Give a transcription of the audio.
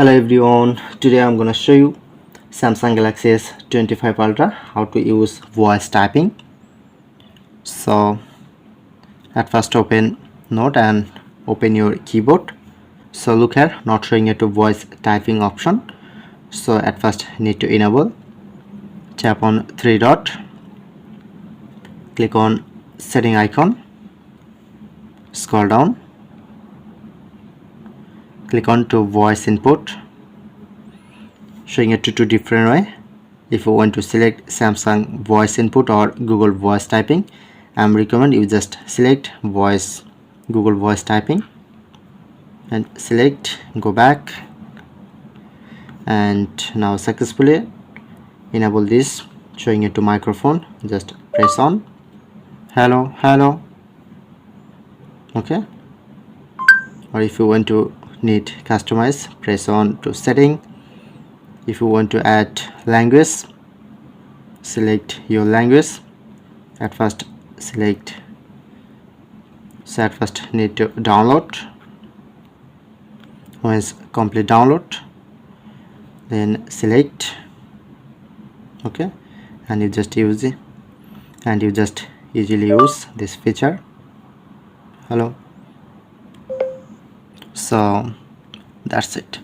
Hello everyone, today I'm gonna show you Samsung Galaxy S25 Ultra how to use voice typing. So at first open Note and open your keyboard. So look here, not showing it to voice typing option. So at first need to enable. Tap on three dot, click on setting icon, scroll down, click on to voice input, showing it to two different way. If you want to select Samsung voice input or Google voice typing, I'm recommend you just select voice Google voice typing and select, go back, and now successfully enable this, showing it to microphone. Just press on hello, okay. Or if you want to need customize, press on to setting. If you want to add language, select your language. At first select, so at first need to download. Once complete download, then select, okay, and you just use it, and you just easily use this feature. Hello. So that's it.